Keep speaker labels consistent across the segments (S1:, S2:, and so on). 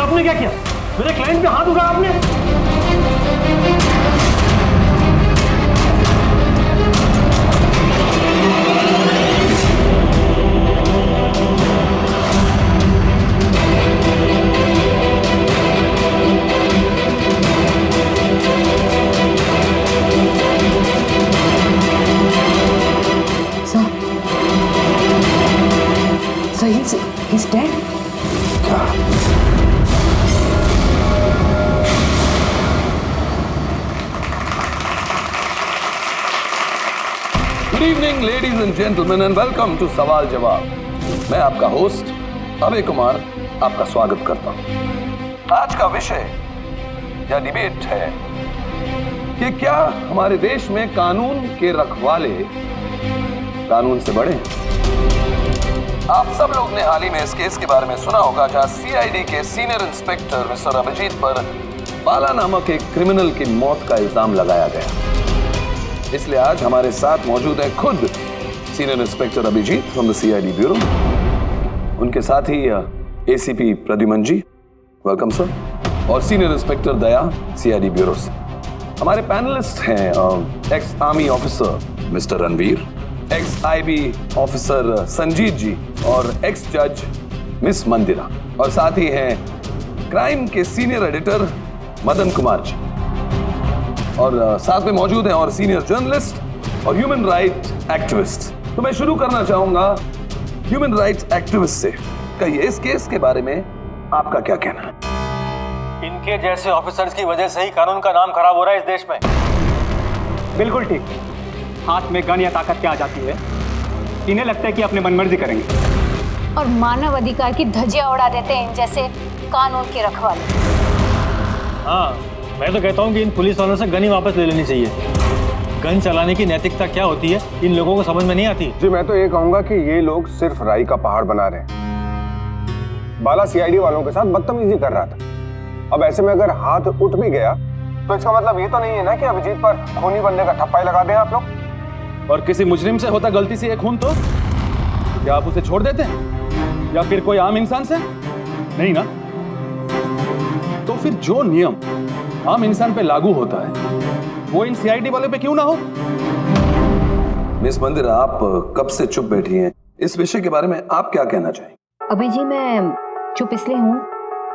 S1: आपने क्या किया? मेरे क्लाइंट पे हाथ उठाया आपने?
S2: So he's dead?
S3: Good evening ladies and gentleman and welcome to सवाल जवाब। मैं आपका होस्ट अभय कुमार आपका स्वागत करता हूं। आज का विषय या डिबेट है कि क्या हमारे देश में कानून के रखवाले कानून से बड़े हैं? आप सब लोग ने हाल ही में इस केस के बारे में सुना होगा जहां सीआईडी के सीनियर इंस्पेक्टर मिस्टर अभिजीत पर बाला नामक एक क्रिमिनल की मौत का इल्जाम लगाया गया। इसलिए आज हमारे साथ मौजूद है खुद senior inspector Abhijeet from the CID bureau, उनके साथ ही ACP Pradyuman ji, welcome sir, और senior inspector Daya CID bureau से। हमारे पैनलिस्ट हैं ex army officer mister Ranveer, ex IB officer Sanjeet ji और एक्स जज मिस मंदिरा, और साथ ही हैं क्राइम के सीनियर एडिटर मदन कुमार जी, और साथ में मौजूद हैं और सीनियर जर्नलिस्ट और ह्यूमन राइट एक्टिविस्ट। तो मैं शुरू करना चाहूंगा ह्यूमन राइट एक्टिविस्ट से। कहिए इस केस के बारे में आपका क्या कहना है?
S1: इनके जैसे ऑफिसर्स की वजह से ही कानून का नाम खराब हो रहा है इस देश में।
S4: बिल्कुल ठीक। हाथ में गन या ताकत क्या आ जाती है, इन्हें लगता है कि अपने मनमर्जी करेंगे
S5: और मानव अधिकार की धज्जियां उड़ा देते हैं इन जैसे कानून के रखवाले।
S1: हाँ, मैं तो कहता हूँ कि इन पुलिस वालों से गन ही वापस ले लेनी चाहिए। गन चलाने की नैतिकता क्या होती है इन लोगों को समझ में नहीं आती।
S6: जी मैं तो ये कहूंगा कि ये लोग सिर्फ राई का पहाड़ बना रहे हैं। बाला सीआईडी वालों के साथ बदतमीजी कर रहा था। अब ऐसे में अगर हाथ उठ भी गया तो इसका मतलब ये तो नहीं है ना कि अभिजीत पर खूनी बनने का ठप्पा ही लगा दें आप लोग।
S3: और किसी मुजरिम से होता गलती से एक खून तो क्या आप उसे छोड़ देते हैं या फिर कोई आम इंसान से? नहीं ना। तो फिर जो नियम आम इंसान पे लागू होता है वो इन सीआईडी वाले पे क्यों ना हो? मिस मंदिरा, आप कब से चुप बैठी हैं? इस विषय के बारे में आप क्या कहना चाहेंगे?
S2: अभी जी मैं चुप इसलिए हूँ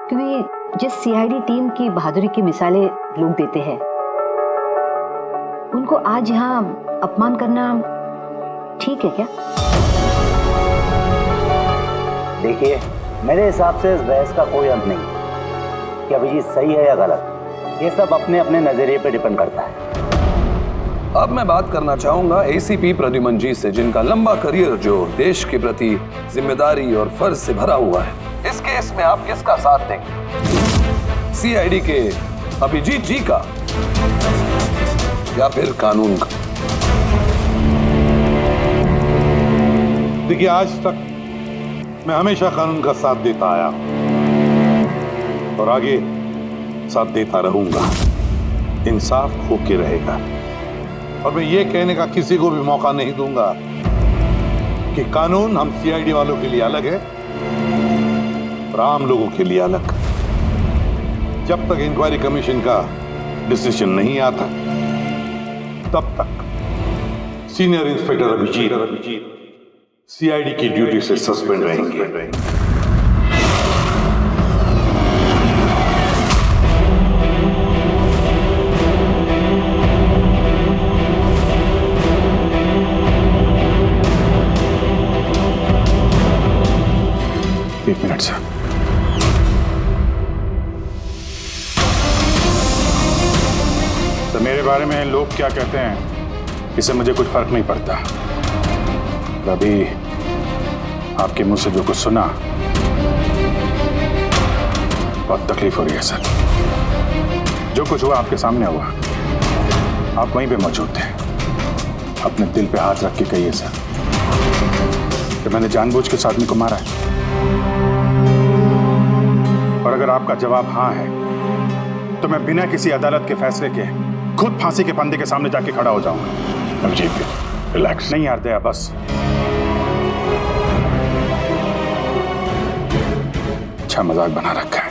S2: क्योंकि जिस सीआईडी टीम की बहादुरी की मिसालें लोग देते हैं उनको आज यहाँ अपमान करना ठीक है क्या?
S7: देखिए, मेरे हिसाब से इस बहस का कोई अंत नहीं कि अभिजीत सही है या गलत। ये सब अपने अपने नजरिए पे डिपेंड करता है।
S3: अब मैं बात करना चाहूंगा एसीपी प्रद्युमन जी से, जिनका लंबा करियर जो देश के प्रति जिम्मेदारी और फर्ज से भरा हुआ है। इस केस में आप किसका साथ देंगे? सीआईडी के अभिजीत जी का या फिर कानून का?
S8: देखिए, आज तक मैं हमेशा कानून का साथ देता आया और आगे साथ देता रहूंगा। इंसाफ होके रहेगा और मैं ये कहने का किसी को भी मौका नहीं दूंगा कि कानून हम सीआईडी वालों के लिए अलग है और आम लोगों के लिए अलग। जब तक इंक्वायरी कमीशन का डिसीजन नहीं आता तब तक सीनियर इंस्पेक्टर अभिजीत सीआईडी की ड्यूटी से सस्पेंड रहेंगे।
S6: एक मिनट सर।
S8: तो मेरे बारे में लोग क्या कहते हैं इससे मुझे कुछ फर्क नहीं पड़ता। अभी आपके मुंह से जो कुछ सुना बहुत तकलीफ हो रही है सर। जो कुछ हुआ आपके सामने हुआ, आप वहीं पे मौजूद थे। अपने दिल पे हाथ रख के कहिए सर कि मैंने जानबूझ के आदमी को मारा है। और अगर आपका जवाब हाँ है तो मैं बिना किसी अदालत के फैसले के खुद फांसी के फंदे के सामने जाके खड़ा हो जाऊंगा। अभिजीत, रिलैक्स। नहीं यार दया, बस। अच्छा मजाक बना रखा है।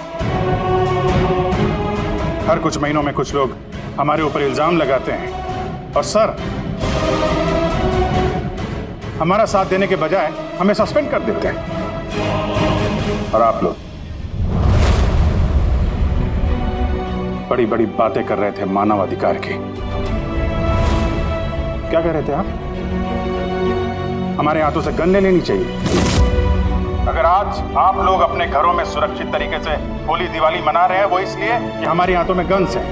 S9: हर कुछ महीनों में कुछ लोग हमारे ऊपर इल्जाम लगाते हैं और सर हमारा साथ देने के बजाय हमें सस्पेंड कर देते हैं। और आप लोग बड़ी बड़ी बातें कर रहे थे मानव अधिकार की। क्या कह रहे थे आप? हमारे हाथों से गन ले लेनी चाहिए। अगर आज आप लोग अपने घरों में सुरक्षित तरीके से होली दिवाली मना रहे हैं वो इसलिए कि हमारे हाथों में गन्स हैं।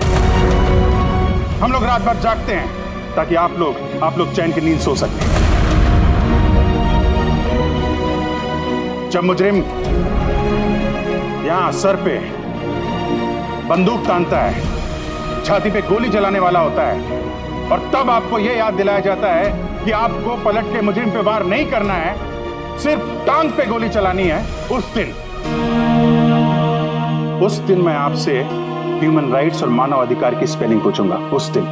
S9: हम लोग रात भर जागते हैं ताकि आप लोग चैन की नींद सो सकें। जब मुजरिम यहां सर पे बंदूक तानता है, छाती पे गोली चलाने वाला होता है और तब आपको यह याद दिलाया जाता है कि आपको पलट के मुजरिम पे वार नहीं करना है, सिर्फ टांग पे गोली चलानी है, उस दिन मैं आपसे ह्यूमन राइट्स और मानव अधिकार की स्पेलिंग पूछूंगा। उस दिन।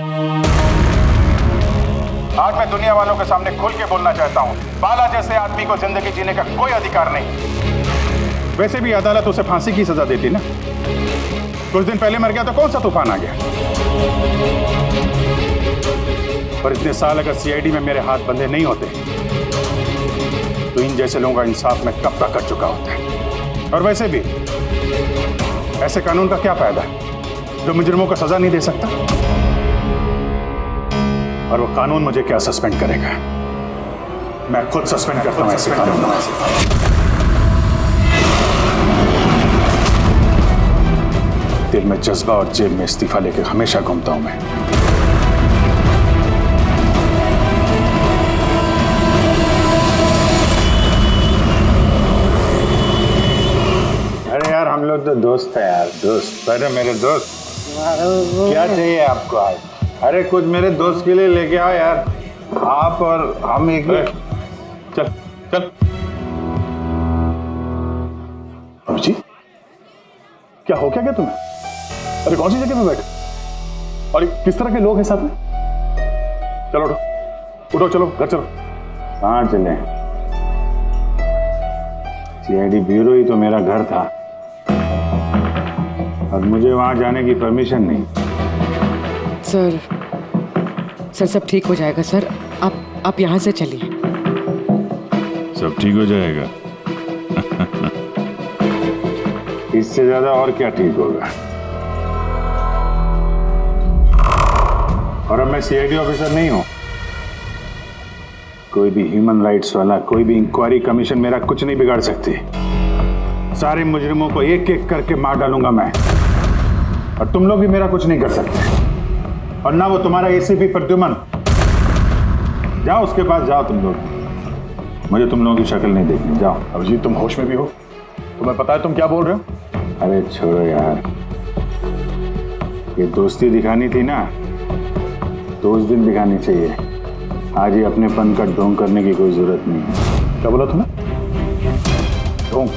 S9: आज मैं दुनिया वालों के सामने खुल के बोलना चाहता हूं, बाला जैसे आदमी को जिंदगी जीने का कोई अधिकार नहीं। वैसे भी अदालत उसे फांसी की सजा देती ना। कुछ दिन पहले मर गया तो कौन सा तूफान आ गया। पर इतने साल अगर सीआईडी में मेरे हाथ बंधे नहीं होते तो इन जैसे लोगों का इंसाफ मैं कब तक कर चुका होता। और वैसे भी ऐसे कानून का क्या फायदा जो मुजरिमों को सजा नहीं दे सकता। और वो कानून मुझे क्या सस्पेंड करेगा? मैं खुद सस्पेंड करता हूं ऐसे कानून। दिल में जज्बा और जेब में इस्तीफा लेकर हमेशा घूमता हूं मैं।
S8: अरे यार हम लोग तो दोस्त है यार, दोस्त। अरे मेरे दोस्त, क्या चाहिए आपको आज? अरे कुछ मेरे दोस्त के लिए लेके आओ यार। आप और हम एक
S9: चल चल। जी क्या हो क्या तुम्हें? अरे कौन सी जगह पे बैठे और किस तरह के लोग हैं साथ में? चलो उठो उठो, चलो घर चलो।
S8: कहाँ चले? सीआईडी ब्यूरो ही तो मेरा घर था और मुझे वहां जाने की परमिशन नहीं।
S10: सर सब ठीक हो जाएगा सर। आप यहाँ से चलिए।
S8: सब ठीक हो जाएगा? इससे ज्यादा और क्या ठीक होगा? और अब मैं सीआईडी ऑफिसर नहीं हूं। कोई भी ह्यूमन राइट्स वाला, कोई भी इंक्वायरी कमीशन मेरा कुछ नहीं बिगाड़ सकती। सारे मुजरिमों को एक एक करके मार डालूंगा मैं। और तुम लोग भी मेरा कुछ नहीं कर सकते। और ना वो तुम्हारा एसीपी प्रद्युमन। जाओ उसके पास जाओ तुम लोग। मुझे तुम लोगों की शक्ल नहीं देखनी। जाओ।
S9: अभिजीत तुम होश में भी हो? तुम्हें पता है तुम क्या बोल रहे हो?
S8: अरे छोड़ो यार, ये दोस्ती दिखानी थी ना तो उस दिन दिखानी चाहिए। आज ही अपनेपन का ढोंग करने की कोई जरूरत नहीं है।
S9: क्या बोला तुमने? ढोंग?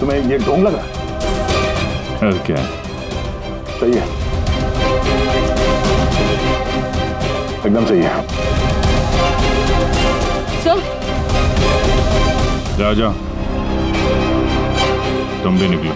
S9: तुम्हें ये ढोंग लगा?
S8: और क्या?
S9: सही है, एकदम सही है।
S10: सर
S8: जाओ जाओ, तुम भी निकलो।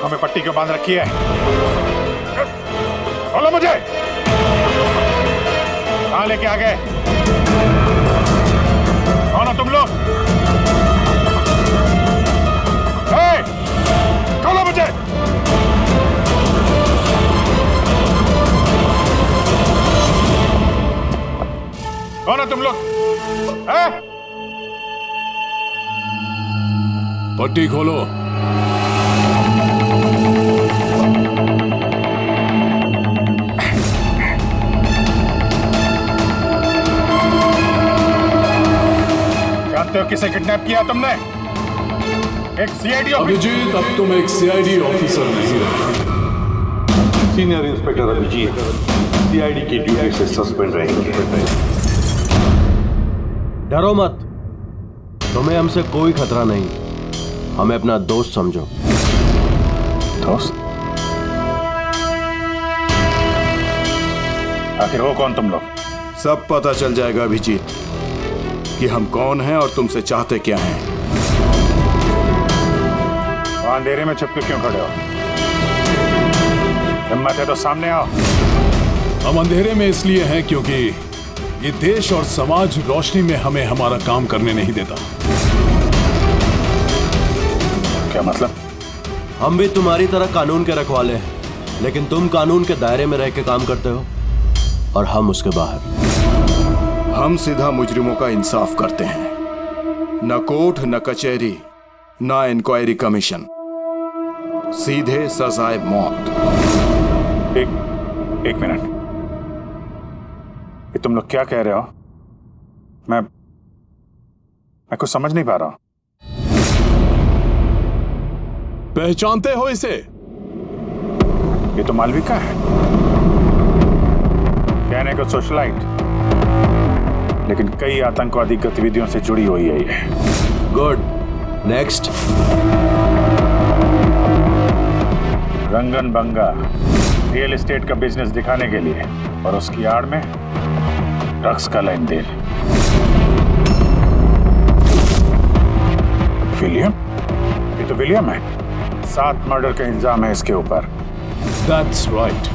S9: में पट्टी क्यों बांध रखी है? बोलो मुझे, कहां लेके आ गए? कौन हो तुम लोग? खोलो मुझे। कौन हो तुम लोग?
S11: पट्टी खोलो।
S9: जानते हो किसे किडनैप किया तुमने? एक सीआईडी
S8: अभिजीत, अब तुम एक सीआईडी ऑफिसर नहीं रहे। सीनियर इंस्पेक्टर अभिजीत सीआईडी की ड्यूटी से सस्पेंड रहेंगे।
S11: डरो मत, तुम्हें हमसे कोई खतरा नहीं। हमें अपना दोस्त समझो।
S9: दोस्त? आखिर हो कौन तुम लोग?
S12: सब पता चल जाएगा अभिजीत कि हम कौन हैं और तुमसे चाहते क्या हैं।
S9: वहां अंधेरे में छुप के क्यों खड़े हो? हिम्मत है तो सामने आओ।
S8: हम अंधेरे में इसलिए हैं क्योंकि ये देश और समाज रोशनी में हमें हमारा काम करने नहीं देता।
S9: क्या मतलब?
S11: हम भी तुम्हारी तरह कानून के रखवाले हैं, लेकिन तुम कानून के दायरे में रह के काम करते हो और हम उसके बाहर।
S12: हम सीधा मुजरिमों का इंसाफ करते हैं, न कोर्ट न कचहरी न इंक्वायरी कमीशन, सीधे सजाए मौत।
S9: एक मिनट, ये तुम लोग क्या कह रहे हो? मैं कुछ समझ नहीं पा रहा हूं।
S8: पहचानते हो इसे?
S9: ये तो मालविका है, कहने को सोशलाइट, लेकिन कई आतंकवादी गतिविधियों से जुड़ी हुई है ये।
S11: Good, next.
S9: Rangan Banga real estate का बिजनेस दिखाने के लिए और उसकी आड़ में ड्रग्स का लेन देन। विलियम? ये तो विलियम है। 7 मर्डर का इल्जाम है इसके ऊपर।
S8: That's right.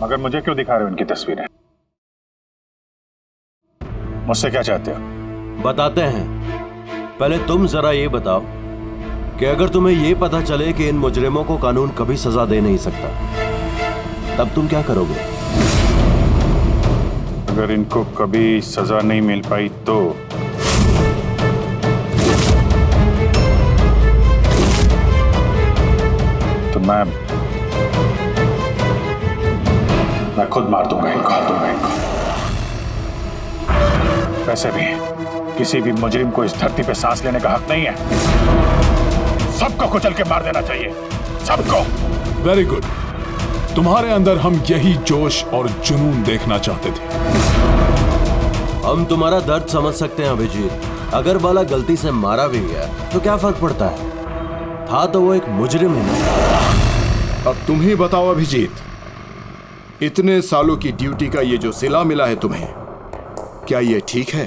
S9: मगर मुझे क्यों दिखा रहे हो इनकी तस्वीरें? मुझसे क्या चाहते हो?
S11: बताते हैं। पहले तुम जरा ये बताओ कि अगर तुम्हें ये पता चले कि इन मुजरिमों को कानून कभी सजा दे नहीं सकता, तब तुम क्या करोगे?
S9: अगर इनको कभी सजा नहीं मिल पाई तो मैं खुद मार दूंगा इनको। वैसे भी किसी भी मुजरिम को इस धरती पे सांस लेने का हक नहीं है। सबको कुचल के मार देना चाहिए, सबको।
S8: Very good. तुम्हारे अंदर हम यही जोश और जुनून देखना चाहते थे।
S11: हम तुम्हारा दर्द समझ सकते हैं अभिजीत। अगर बाला गलती से मारा भी गया तो क्या फर्क पड़ता है? था तो वो एक मुजरिम है ना।
S12: अब तुम ही बताओ अभिजीत, इतने सालों की ड्यूटी का ये जो सिला मिला है तुम्हें, क्या ये ठीक है?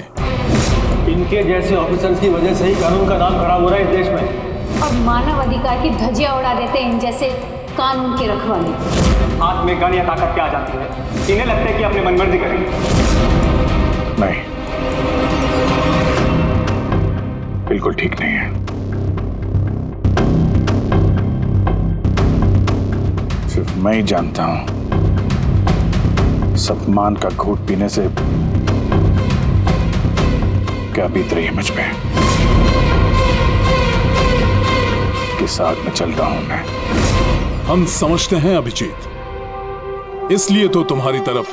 S1: इनके जैसे ऑफिसर्स की वजह से ही कानून का नाम खराब हो रहा है इस देश में।
S5: और मानव अधिकार की धज्जियां उड़ा देते हैं इन जैसे कानून के रखवाले।
S4: हाथ में गन या ताकत क्या आ जाती है? इन्हें लगता है कि अपनी मनमर्जी करेंगे।
S9: नहीं, बिल्कुल ठीक नहीं है। सिर्फ मैं ही जानता हूं सम्मान का घूंट पीने से क्या बीत रही है मुझ पे। किस आग में चल रहा हूं मैं।
S8: हम समझते हैं अभिजीत, इसलिए तो तुम्हारी तरफ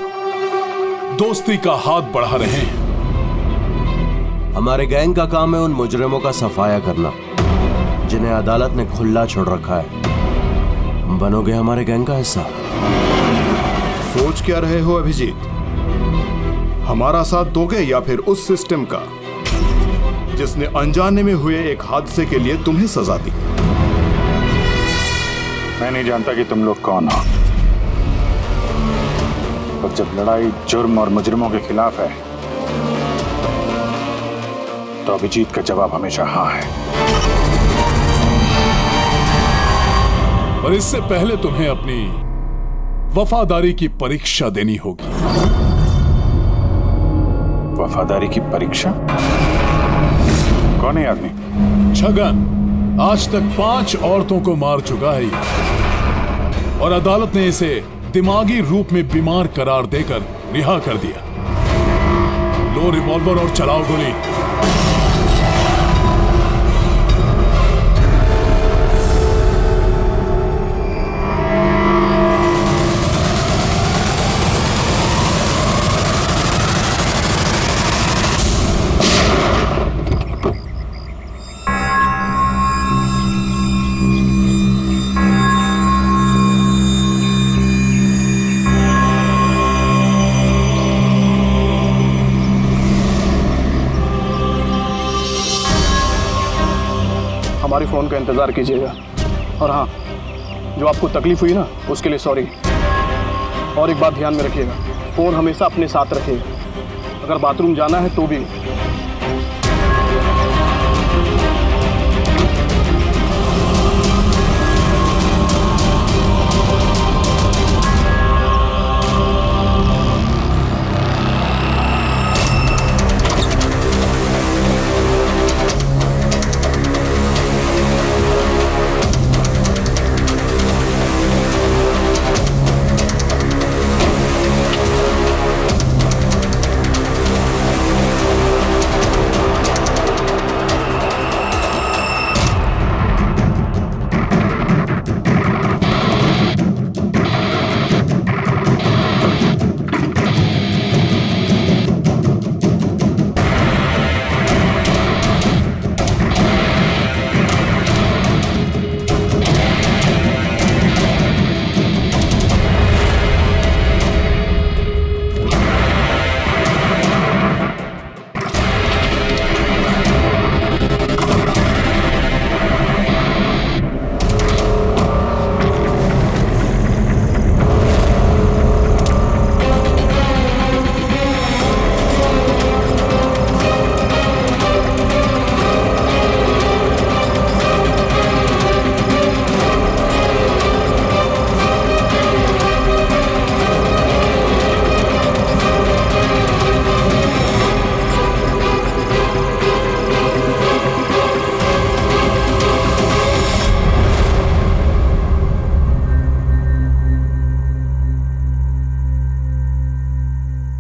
S8: दोस्ती का हाथ बढ़ा रहे हैं।
S11: हमारे गैंग का काम है उन मुजरिमों का सफाया करना जिन्हें अदालत ने खुला छोड़ रखा है। बनोगे हमारे गैंग का हिस्सा?
S12: सोच क्या रहे हो अभिजीत? हमारा साथ दोगे या फिर उस सिस्टम का जिसने अनजाने में हुए एक हादसे के लिए तुम्हें सजा दी?
S9: मैं नहीं जानता कि तुम लोग कौन हो, पर जब लड़ाई जुर्म और मुजरिमों के खिलाफ है तो अभिजीत का जवाब हमेशा हाँ है।
S8: और इससे पहले तुम्हें अपनी वफादारी की परीक्षा देनी होगी।
S9: वफादारी की परीक्षा? कौन है आदमी?
S8: छगन आज तक 5 औरतों को मार चुका है और अदालत ने इसे दिमागी रूप में बीमार करार देकर रिहा कर दिया। लो रिवॉल्वर और चलाओ गोली।
S13: हमारी फ़ोन का इंतज़ार कीजिएगा। और हाँ, जो आपको तकलीफ हुई ना, उसके लिए सॉरी। और एक बात ध्यान में रखिएगा, फ़ोन हमेशा अपने साथ रखिएगा। अगर बाथरूम जाना है तो भी।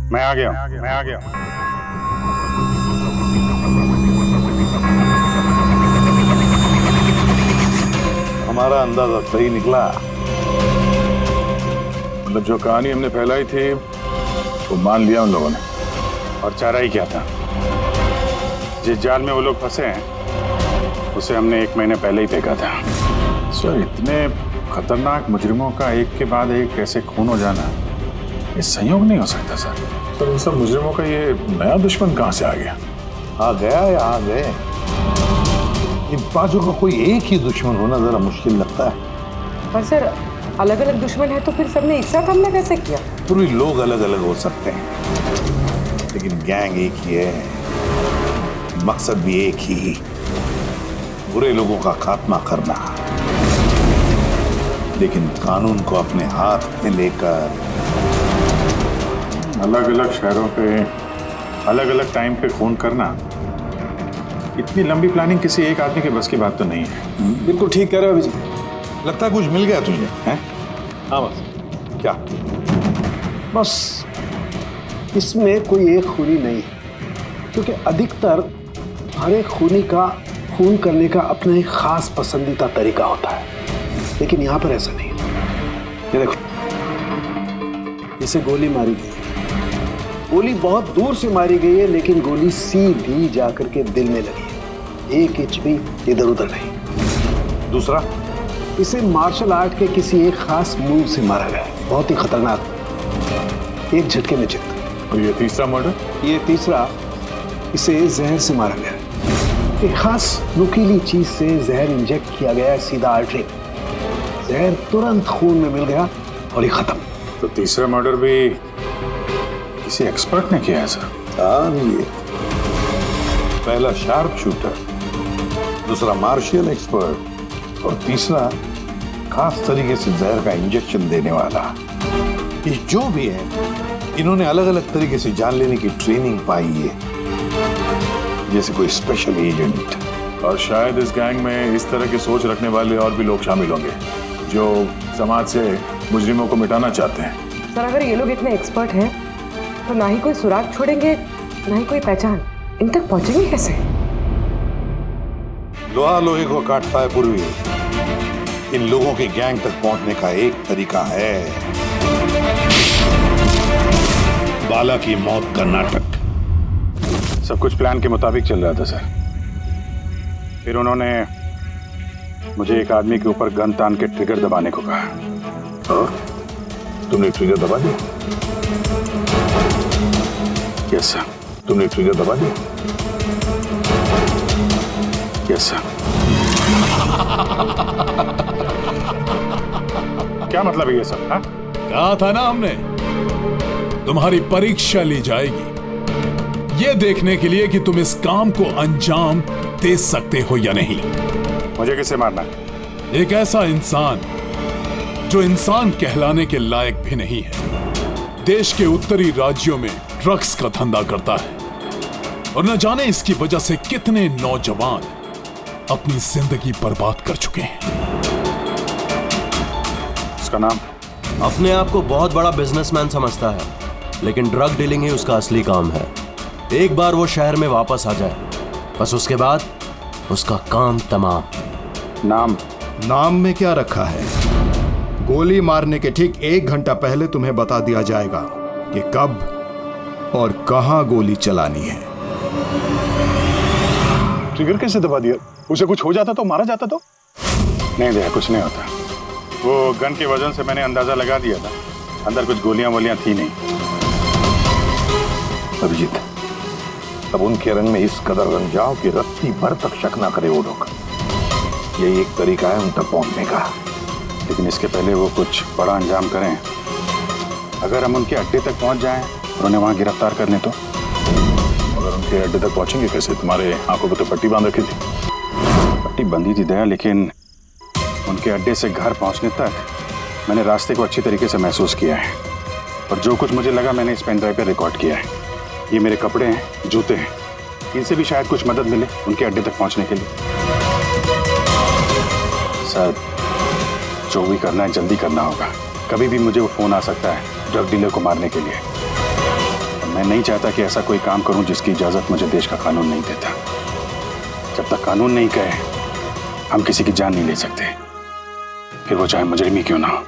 S9: मैं आ गया।
S8: हमारा अंदाजा सही निकला।
S9: मतलब जो कहानी हमने फैलाई थी वो मान लिया उन लोगों ने। और चारा ही क्या था, जिस जाल में वो लोग फंसे हैं उसे हमने 1 महीने पहले ही देखा था। सर, इतने खतरनाक मुजरिमों का एक के बाद एक कैसे खून हो जाना, ये संयोग नहीं हो सकता सर।
S8: तो इन सब मुजरिमों का ये नया दुश्मन कहां से आ गया? आ गया या आ गए? इन पांचों का कोई एक ही दुश्मन होना जरा मुश्किल लगता है।
S10: पर सर, अलग अलग दुश्मन है तो फिर सबने एक साथ हमला कैसे किया?
S8: पूरी लोग अलग अलग हो सकते हैं, लेकिन गैंग एक ही है, मकसद भी एक ही, बुरे लोगों का खात्मा करना। लेकिन कानून को अपने हाथ में लेकर
S9: अलग अलग शहरों पे अलग अलग टाइम पे खून करना, इतनी लंबी प्लानिंग किसी एक आदमी के बस की बात तो नहीं है।
S6: बिल्कुल ठीक कह रहे हो अभिजीत।
S8: लगता है कुछ मिल गया तुझे, हैं?
S6: हाँ बस।
S8: क्या?
S14: बस इसमें कोई एक खूनी नहीं है, क्योंकि अधिकतर हर एक खूनी का खून करने का अपना एक खास पसंदीदा तरीका होता है, लेकिन यहाँ पर ऐसा नहीं है। ये देखो, इसे गोली मारी गई है। गोली बहुत दूर से मारी गई है, लेकिन गोली सीधी जाकर के दिल में लगी है, 1 इंच भी इधर उधर नहीं।
S8: दूसरा,
S14: इसे मार्शल आर्ट के किसी एक खास मूव से मारा गया है, बहुत ही खतरनाक, एक झटके में चित।
S9: और ये तीसरा मर्डर?
S14: ये तीसरा, इसे जहर से मारा गया है। एक खास नुकीली चीज से जहर इंजेक्ट किया गया है सीधा आर्टरी। जहर तुरंत खून में मिल गया और ये खत्म।
S9: तो तीसरा मर्डर भी किसी एक्सपर्ट ने किया है सर?
S8: हाँ, ये पहला शार्प शूटर, दूसरा मार्शियल एक्सपर्ट और तीसरा खास तरीके से जहर का इंजेक्शन देने वाला। ये जो भी है, इन्होंने अलग अलग तरीके से जान लेने की ट्रेनिंग पाई है, जैसे कोई स्पेशल एजेंट।
S9: और शायद इस गैंग में इस तरह की सोच रखने वाले और भी लोग शामिल होंगे जो समाज से मुजरिमों को मिटाना चाहते हैं।
S10: सर, अगर ये लोग इतने एक्सपर्ट हैं तो ना ही कोई सुराग छोड़ेंगे, ना ही कोई पहचान। इन तक पहुंचेंगे कैसे?
S8: लोहा लोहे को काटता है पूर्वी। इन लोगों के गैंग तक पहुंचने का एक तरीका है, बाला की मौत का नाटक।
S9: सब कुछ प्लान के मुताबिक चल रहा था सर। फिर उन्होंने मुझे एक आदमी के ऊपर गन तान के ट्रिगर दबाने को कहा।
S8: और तुमने ट्रिगर दबा दिया?
S9: Yes sir.
S8: तुमने ट्रिगर दबा दिया?
S9: Yes sir. क्या मतलब है ये सब? हाँ?
S12: कहा था ना हमने, तुम्हारी परीक्षा ली जाएगी ये देखने के लिए कि तुम इस काम को अंजाम दे सकते हो या नहीं।
S9: मुझे किससे मारना है?
S12: एक ऐसा इंसान जो इंसान कहलाने के लायक भी नहीं है, देश के उत्तरी राज्यों में ड्रग्स का धंधा करता है और न जाने इसकी वजह से कितने नौजवान अपनी जिंदगी बर्बाद कर चुके हैं।
S9: उसका नाम?
S11: अपने आप को बहुत बड़ा बिजनेसमैन समझता है, लेकिन ड्रग डीलिंग ही उसका असली काम है। एक बार वो शहर में वापस आ जाए, बस उसके बाद उसका काम तमाम।
S12: नाम में क्या रखा है? गोली मारने के ठीक 1 घंटा पहले तुम्हें बता दिया जाएगा कि कब और कहां गोली चलानी है।
S9: ट्रिगर कैसे दबा दिया? उसे कुछ हो जाता तो, मारा जाता तो? नहीं दया, कुछ नहीं होता। वो गन के वजन से मैंने अंदाजा लगा दिया था, अंदर कुछ गोलियां वोलियां थी नहीं।
S3: अभिजीत, अब उनके रंग में इस कदर रंग जाओ कि रत्ती भर तक शक ना करे वो लोग। यही एक तरीका है उन तक पहुंचने का।
S9: लेकिन इसके पहले वो कुछ बड़ा अंजाम करें। अगर हम उनके अड्डे तक पहुंच जाएं और उन्हें वहां गिरफ्तार कर लें तो?
S3: अगर उनके अड्डे तक पहुंचेंगे कैसे? तुम्हारे आंखों पे तो पट्टी बांध रखी थी।
S9: पट्टी बंधी थी दया, लेकिन उनके अड्डे से घर पहुंचने तक मैंने रास्ते को अच्छी तरीके से महसूस किया है और जो कुछ मुझे लगा मैंने इस पेन ड्राइव पर रिकॉर्ड किया है। ये मेरे कपड़े हैं, जूते हैं, इनसे भी शायद कुछ मदद मिले उनके अड्डे तक पहुंचने के लिए। सर, जो भी करना है जल्दी करना होगा। कभी भी मुझे वो फोन आ सकता है ड्रग डीलर को मारने के लिए। और मैं नहीं चाहता कि ऐसा कोई काम करूं जिसकी इजाजत मुझे देश का कानून नहीं देता। जब तक कानून नहीं कहे हम किसी की जान नहीं ले सकते, फिर वो चाहे मुजरिम ही क्यों ना हो।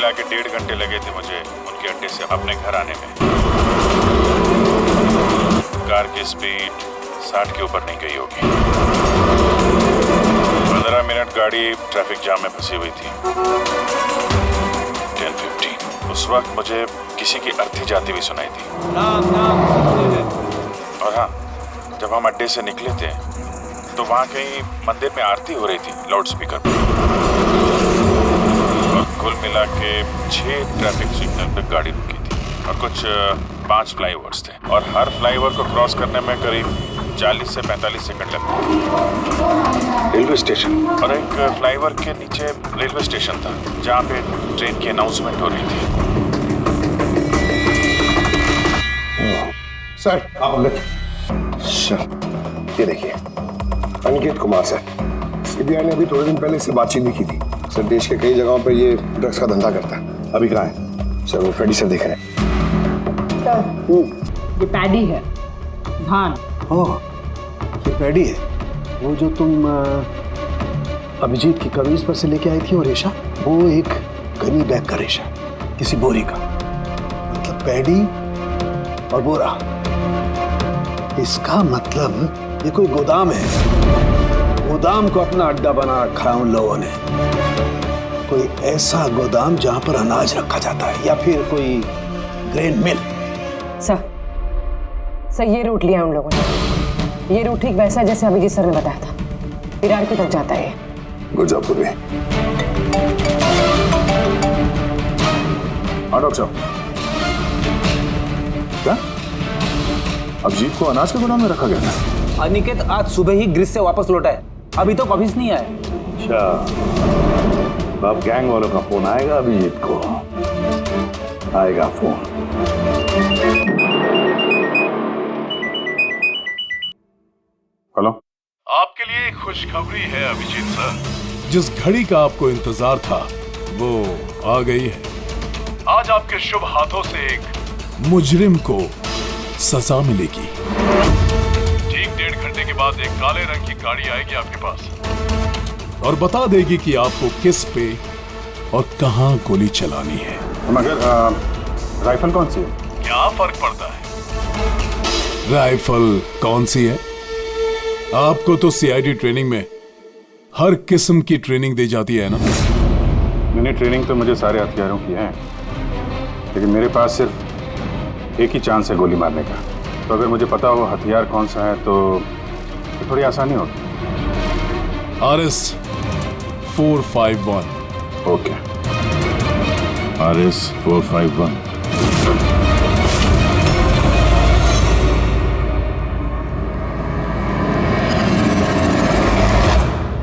S9: के 1.5 घंटे लगे थे मुझे उनके अड्डे से अपने घर आने में। कार की स्पीड 60 के ऊपर नहीं गई होगी। 15 मिनट गाड़ी ट्रैफिक जाम में फंसी हुई थी। 10:15 उस वक्त मुझे किसी की अर्थी जाती हुई सुनाई थी। और हाँ, जब हम अड्डे से निकले थे तो वहाँ कहीं मंदिर में आरती हो रही थी लाउड स्पीकर पर। कुल मिला के 6 ट्रैफिक सिग्नल पे गाड़ी रुकी थी और कुछ 5 फ्लाईओवर्स थे और हर फ्लाईओवर को क्रॉस करने में करीब 40 से 45 सेकंड लगते। रेलवे स्टेशन और एक फ्लाईओवर के नीचे रेलवे स्टेशन था जहाँ पे ट्रेन की अनाउंसमेंट हो रही थी।
S6: सर आप अंदर। ये देखिए, अनिकेत कुमार सर, सीबीआई ने अभी थोड़े दिन पहले इससे बातचीत भी की थी। सर, देश के कई जगहों पर ये ड्रग्स का धंधा करता है। अभी कहाँ है? सर, वो फ्रेडी सर देख रहे हैं।
S10: ये पैडी है, भान।
S14: ओह, ये पैडी है। वो जो तुम अभिजीत की कमीज पर से लेके आई थी, वो रेशा, वो एक गनी बैग का रेशा, किसी बोरी का। मतलब पैडी और बोरा, इसका मतलब ये कोई गोदाम है। गोदाम को अपना अड्डा बना रखा है उन लोगों ने। कोई ऐसा गोदाम जहां पर अनाज रखा जाता है या फिर कोई ग्रेन मिल।
S10: सर ये रूट लिया उन लोगों ने। ये रूट ठीक वैसा जैसे अभिजीत सर ने बताया था, विरार की तरफ जाता है।
S6: गुरजापुर में।
S9: हाँ डॉक्टर साहब, क्या अभिजीत को अनाज के गोदाम में रखा गया था?
S15: अनिकेत आज सुबह ही ग्रीस से वापस लौटा है, अभी तो ऑफिस नहीं आया।
S3: अच्छा, अब गैंग वालों का फोन आएगा अभिजीत को, आएगा फोन।
S9: हेलो,
S12: आपके लिए एक खुशखबरी है अभिजीत सर। जिस घड़ी का आपको इंतजार था वो आ गई है। आज आपके शुभ हाथों से एक मुजरिम को सजा मिलेगी। ठीक 1.5 घंटे के बाद एक काले रंग की गाड़ी आएगी आपके पास और बता देगी कि आपको किस पे और कहां गोली चलानी है।
S9: मगर राइफल कौन सी है?
S12: क्या फर्क पड़ता है? राइफल कौन सी है आपको तो सीआईडी ट्रेनिंग में हर किस्म की ट्रेनिंग दी जाती है ना?
S9: मैंने ट्रेनिंग तो मुझे सारे हथियारों की है, लेकिन मेरे पास सिर्फ एक ही चांस है गोली मारने का। तो अगर मुझे पता हो हथियार कौन सा है तो थोड़ी आसानी होगी।
S12: RS 451।
S9: Okay,
S8: RS 451।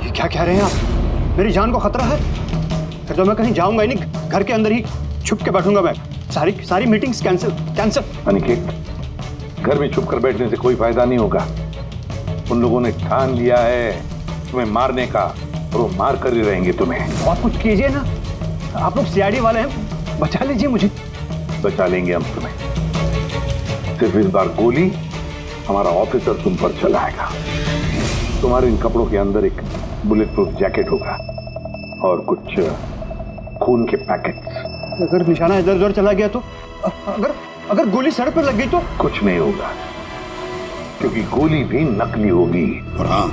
S4: ये क्या कह रहे हैं आप? मेरी जान को खतरा है? फिर तो मैं कहीं जाऊंगा ही नहीं, घर के अंदर ही छुप के बैठूंगा मैं। सारी मीटिंग्स कैंसिल।
S8: अनिकेत, घर में छुप कर बैठने से कोई फायदा नहीं होगा। उन लोगों ने ठान लिया है तुम्हें मारने का, और वो मार कर ही रहेंगे तुम्हें।
S4: तो आप कुछ कीजिए ना, आप लोग सीआईडी वाले हैं, बचा लीजिए मुझे।
S8: बचा लेंगे हम तुम्हें। सिर्फ इस बार गोली हमारा ऑफिसर तुम पर चलाएगा। तुम्हारे इन कपड़ों के अंदर एक बुलेट प्रूफ जैकेट होगा और कुछ खून के पैकेट्स।
S4: अगर निशाना इधर उधर चला गया तो? अगर गोली सर पर लग गई तो?
S8: कुछ नहीं होगा, क्योंकि गोली भी नकली होगी।
S12: और हाँ,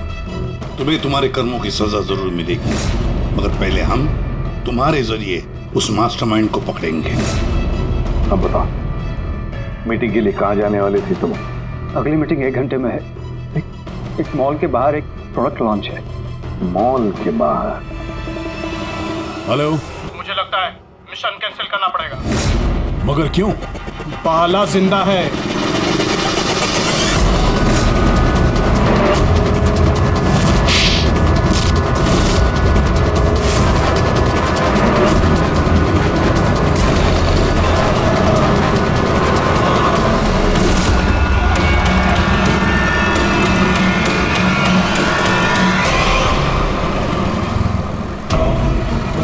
S12: तुम्हें तुम्हारे कर्मों की सजा जरूर मिलेगी, मगर पहले हम तुम्हारे जरिए उस मास्टरमाइंड को पकड़ेंगे।
S8: अब बताओ, मीटिंग के लिए कहाँ जाने वाले थे तुम?
S4: अगली मीटिंग 1 घंटे में है। एक मॉल के बाहर एक प्रोडक्ट लॉन्च है।
S8: मॉल के बाहर?
S12: हेलो,
S9: मुझे लगता है मिशन कैंसिल करना पड़ेगा।
S12: मगर क्यों?
S9: बाला जिंदा है।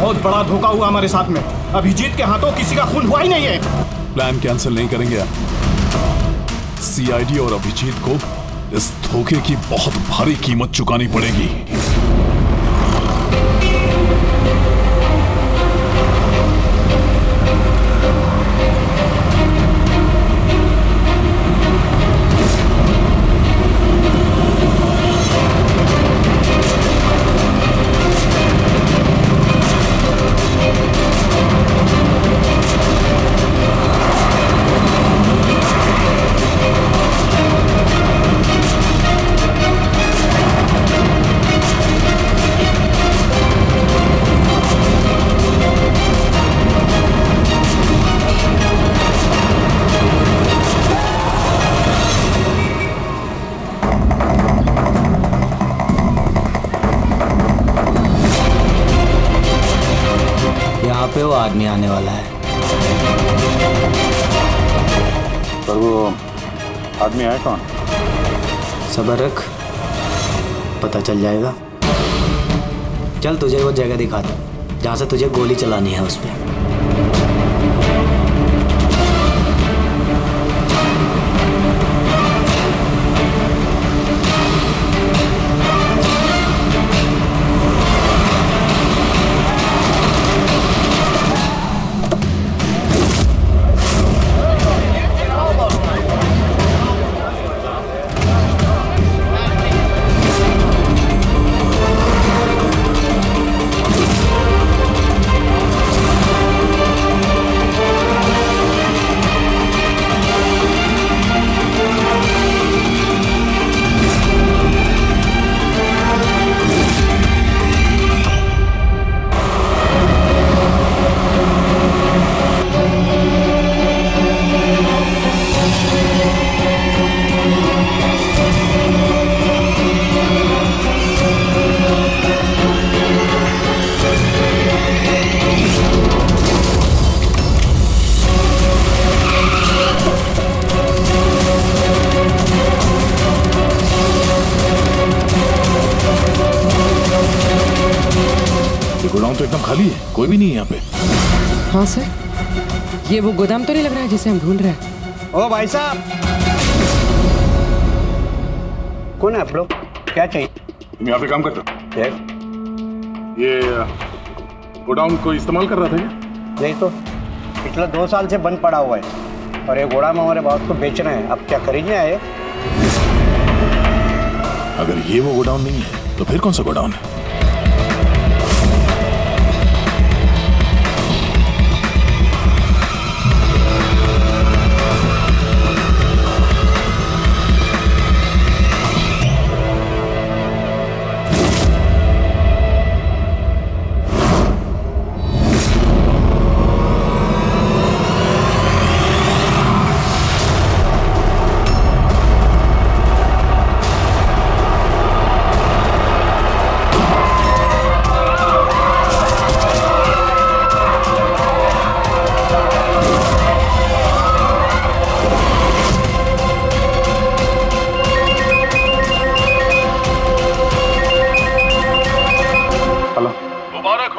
S13: बहुत बड़ा धोखा हुआ हमारे साथ में। अभिजीत के हाथों किसी का खून हुआ ही नहीं है।
S12: प्लान कैंसिल नहीं करेंगे आप। सीआईडी और अभिजीत को इस धोखे की बहुत भारी कीमत चुकानी पड़ेगी।
S15: पे वो आदमी आने वाला है।
S9: पर वो आदमी आया कौन?
S15: सबर रख, पता चल जाएगा। चल तुझे वो जगह दिखाता हूं जहां से तुझे गोली चलानी है उस पर।
S12: गोदाम तो एकदम खाली है, कोई भी नहीं है यहाँ पे।
S10: हाँ सर, ये वो गोदाम तो नहीं लग रहा है जिसे हम ढूंढ रहे हैं।
S4: ओ भाई साहब, कौन है आप लोग? क्या चाहिए?
S9: तुम यहाँ पे काम करते हो? ये गोडाउन को इस्तेमाल कर रहा था क्या?
S4: नहीं तो पिछले 2 साल से बंद पड़ा हुआ है और ये गोदाम हमारे बॉस को बेचना है। अब क्या खरीदने आए?
S8: अगर ये वो गोडाउन नहीं है तो फिर कौन सा गोडाउन है?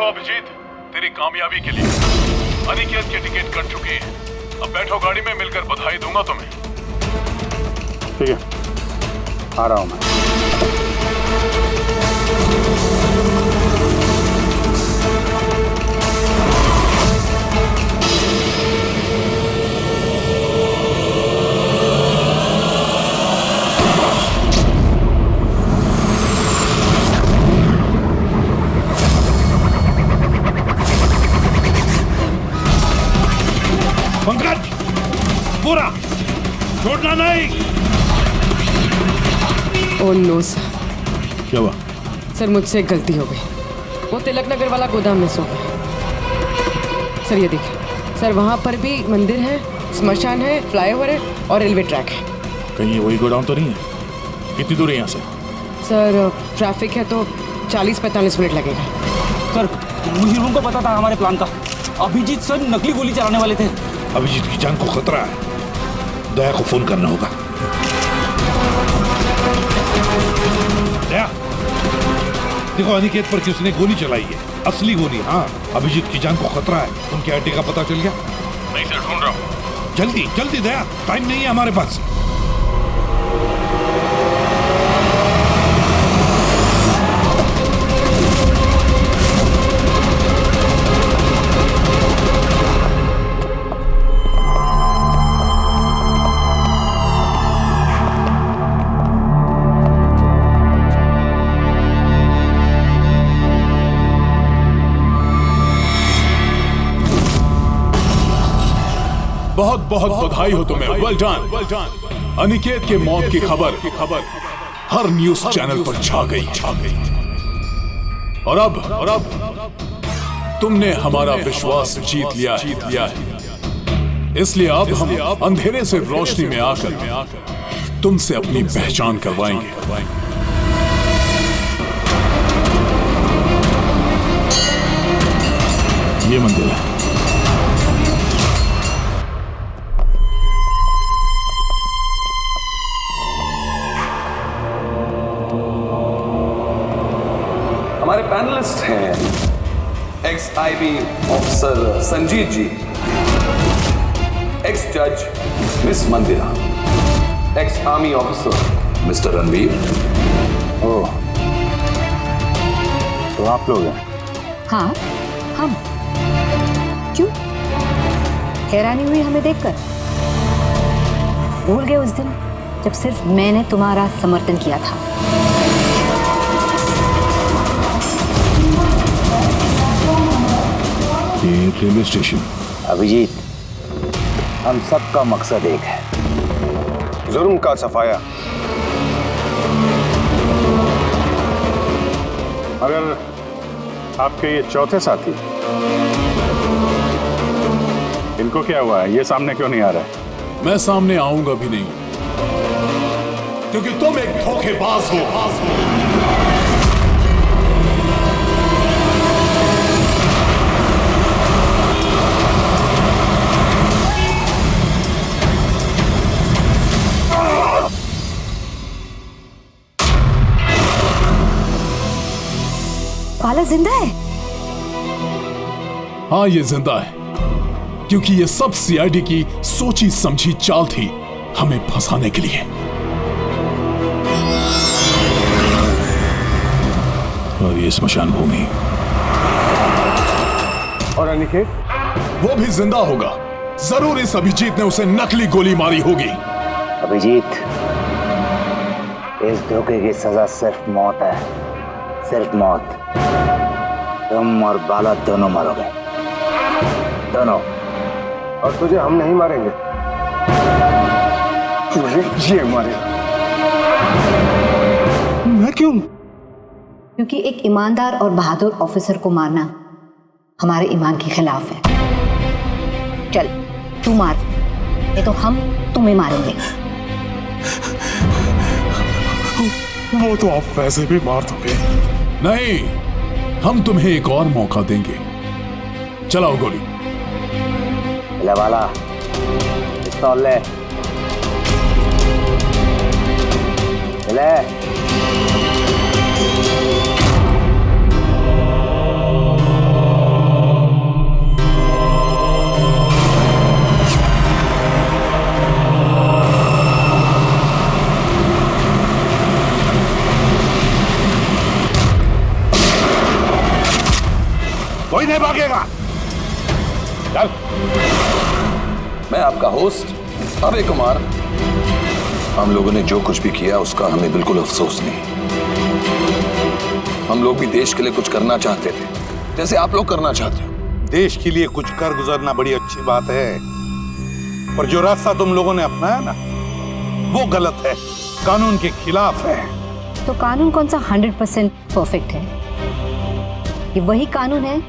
S16: अभिजीत, तेरी कामयाबी के लिए अनिकेत की टिकट कट चुकी है। अब बैठो गाड़ी में, मिलकर बधाई दूंगा तुम्हें।
S9: ठीक है, आ रहा हूं मैं।
S8: पंकज, पूरा छोड़ना नहीं।
S10: Oh no sir.
S8: क्या हुआ?
S10: सर मुझसे एक गलती हो गई। वो तिलक नगर वाला गोदाम में सो गए। सर ये देखिए सर, वहाँ पर भी मंदिर है, स्मशान है, फ्लाईओवर है और रेलवे ट्रैक है।
S8: कहीं ये वही गोडाउन तो नहीं है? कितनी दूर है यहाँ से?
S10: सर ट्रैफिक है तो 40-45 मिनट लगेगा।
S17: सर मुझे को पता था हमारे प्लान का। अभिजीत सर नकली गोली चलाने वाले थे।
S8: अभिजीत की जान को खतरा है, दया को फोन करना होगा। दया, देखो अनिकेत पर किसने गोली चलाई है, असली गोली। हाँ, अभिजीत की जान को खतरा है। उनके आईडी का पता चल गया?
S16: नहीं सर, ढूंढ रहा हूँ।
S8: जल्दी जल्दी दया, टाइम नहीं है हमारे पास।
S16: बहुत बहुत बधाई हो तुम्हें, वेल डन। अनिकेत के मौत की खबर हर न्यूज चैनल पर छा गई। और अब तुमने हमारा विश्वास जीत लिया है। इसलिए अब हम अंधेरे से रोशनी में आकर तुमसे अपनी पहचान करवाएंगे।
S8: ये मंदिर है।
S3: हमारे पैनलिस्ट हैं ex IB officer Sanjeet ji, ex जज miss Mandira, ex army officer mister Ranveer.
S6: ओह, तो आप लोग हैं?
S2: हाँ, हम। क्यों? हैरानी हुई हमें देखकर? भूल गए उस दिन जब सिर्फ मैंने तुम्हारा समर्थन किया था?
S8: ये रेलवे स्टेशन।
S7: अभिजीत, हम सबका मकसद एक है,
S6: जुर्म का सफाया।
S9: मगर आपके ये चौथे साथी, इनको क्या हुआ है? ये सामने क्यों नहीं आ रहा है?
S16: मैं सामने आऊंगा भी नहीं, क्योंकि तुम एक धोखेबाज हो।
S2: बाला जिंदा है?
S16: हाँ, ये जिंदा है, क्योंकि ये सब सीआईडी की सोची समझी चाल थी हमें फंसाने के लिए।
S8: और ये स्मशान भूमि।
S6: और अनिकेत?
S16: वो भी जिंदा होगा। जरूर इस अभिजीत ने उसे नकली गोली मारी होगी।
S7: अभिजीत, इस धोखे की सजा सिर्फ मौत है, सिर्फ मौत। तुम और बाला दोनों मरोगे, दोनों।
S6: और तुझे हम नहीं मारेंगे,
S4: ये मारेगा। मैं क्यों?
S2: क्योंकि एक ईमानदार और बहादुर ऑफिसर को मारना हमारे ईमान के खिलाफ है। चल तू मार, नहीं तो हम तुम्हें मारेंगे।
S16: वो तो आप वैसे भी मार दोगे। नहीं, हम तुम्हें एक और मौका देंगे। चलाओ गोली।
S7: ले वाला, पिस्तौल ले। ले।
S8: कोई नहीं भागेगा। चल।
S3: मैं आपका होस्ट अभय कुमार। हम लोगों ने जो कुछ भी किया उसका हमें बिल्कुल अफसोस नहीं। हम लोग भी देश के लिए कुछ करना चाहते थे, जैसे आप लोग करना चाहते हो।
S8: देश के लिए कुछ कर गुजरना बड़ी अच्छी बात है, पर जो रास्ता तुम लोगों ने अपनाया ना, वो गलत है, कानून के खिलाफ है।
S2: तो कानून कौन सा 100% परफेक्ट है? ये वही कानून है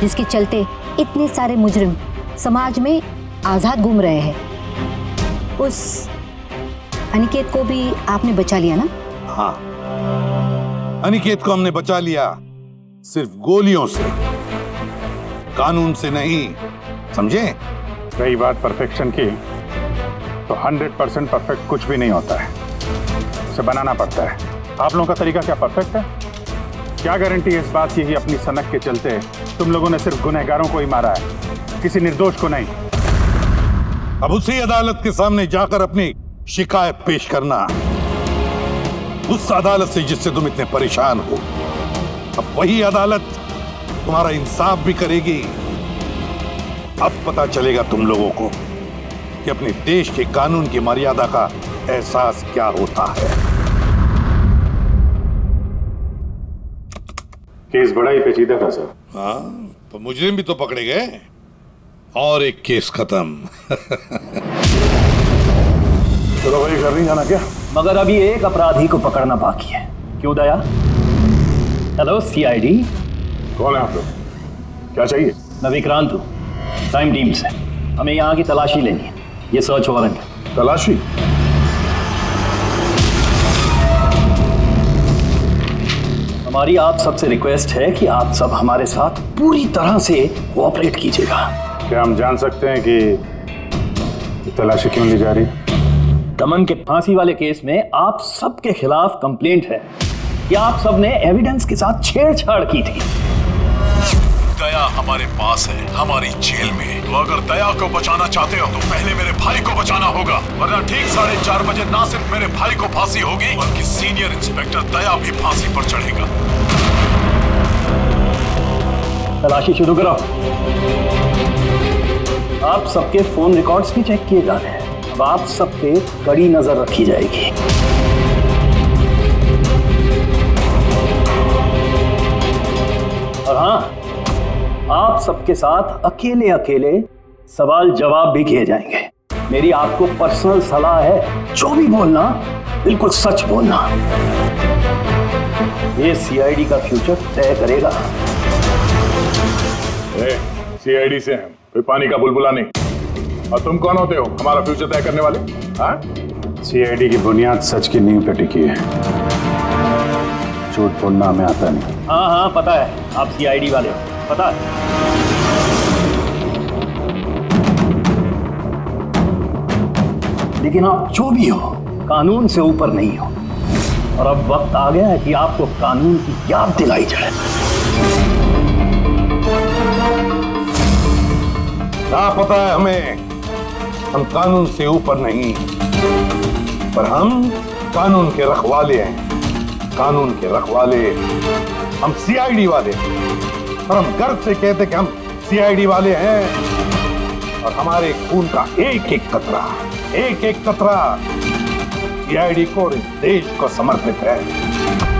S2: जिसके चलते इतने सारे मुजरिम समाज में आजाद घूम रहे हैं। उस अनिकेत को भी आपने बचा लिया ना?
S8: हाँ, अनिकेत को हमने बचा लिया, सिर्फ गोलियों से, कानून से नहीं, समझे?
S9: रही बात परफेक्शन की, तो 100% परफेक्ट कुछ भी नहीं होता है, उसे बनाना पड़ता है। आप लोगों का तरीका क्या परफेक्ट है? क्या गारंटी है इस बात की अपनी सनक के चलते तुम लोगों ने सिर्फ गुनहगारों को ही मारा है, किसी निर्दोष को नहीं?
S8: अब उसी अदालत के सामने जाकर अपनी शिकायत पेश करना, उस अदालत से जिससे तुम इतने परेशान हो। अब वही अदालत तुम्हारा इंसाफ भी करेगी। अब पता चलेगा तुम लोगों को कि अपने देश के कानून की मर्यादा का एहसास क्या होता है।
S9: केस बड़ा ही पेचीदा था सर।
S8: हाँ, तो मुजरिम भी तो पकड़े गए और एक केस खत्म।
S9: चलो भाई, घर नहीं जाना क्या?
S13: मगर अभी एक अपराधी को पकड़ना बाकी है। क्यों दया? Hello CID.
S9: कौन है आप लोग? क्या चाहिए?
S13: मैं विक्रांत हूँ, टाइम टीम से। हमें यहाँ की तलाशी लेनी है, ये सर्च वारंट है।
S9: तलाशी?
S13: हमारी आप सबसे रिक्वेस्ट है कि आप सब हमारे साथ पूरी तरह से कोऑपरेट कीजिएगा।
S9: क्या हम जान सकते हैं कि तलाशी क्यों ली जा रही?
S13: दमन के फांसी वाले केस में आप सबके खिलाफ कंप्लेंट है कि आप सब ने एविडेंस के साथ छेड़छाड़ की थी।
S16: दया हमारे पास है, हमारी जेल में। तो अगर दया को बचाना चाहते हो तो पहले मेरे भाई को बचाना होगा, वरना ठीक 4:30 बजे ना सिर्फ मेरे भाई को फांसी होगी, बल्कि सीनियर इंस्पेक्टर दया भी फांसी पर चढ़ेगा।
S13: तलाशी शुरू करो। आप सबके फोन रिकॉर्ड्स भी चेक किए जा रहे हैं। अब आप सब पे कड़ी नजर रखी जाएगी। और हाँ, आप सबके साथ अकेले अकेले सवाल जवाब भी किए जाएंगे। मेरी आपको पर्सनल सलाह है, जो भी बोलना बिल्कुल सच बोलना। ये सीआईडी का फ्यूचर तय करेगा।
S9: सीआईडी से हैं, कोई पानी का बुलबुला नहीं। और तुम कौन होते हो हमारा फ्यूचर तय करने वाले? हाँ? सीआईडी की बुनियाद सच की नींव पे टिकी है, झूठ बोलना हमें आता नहीं।
S13: हाँ हाँ पता है, आप सीआईडी वाले हो, पता है। लेकिन आप जो भी हो, कानून से ऊपर नहीं हो। और अब वक्त आ गया है कि आपको कानून की याद दिलाई जाए।
S8: क्या पता है हमें, हम कानून से ऊपर नहीं, पर हम कानून के रखवाले हैं। कानून के रखवाले हम सीआईडी वाले, और हम गर्व से कहते कि हम सीआईडी वाले हैं। और हमारे खून का एक एक कतरा सीआईडी को और इस देश को समर्पित है।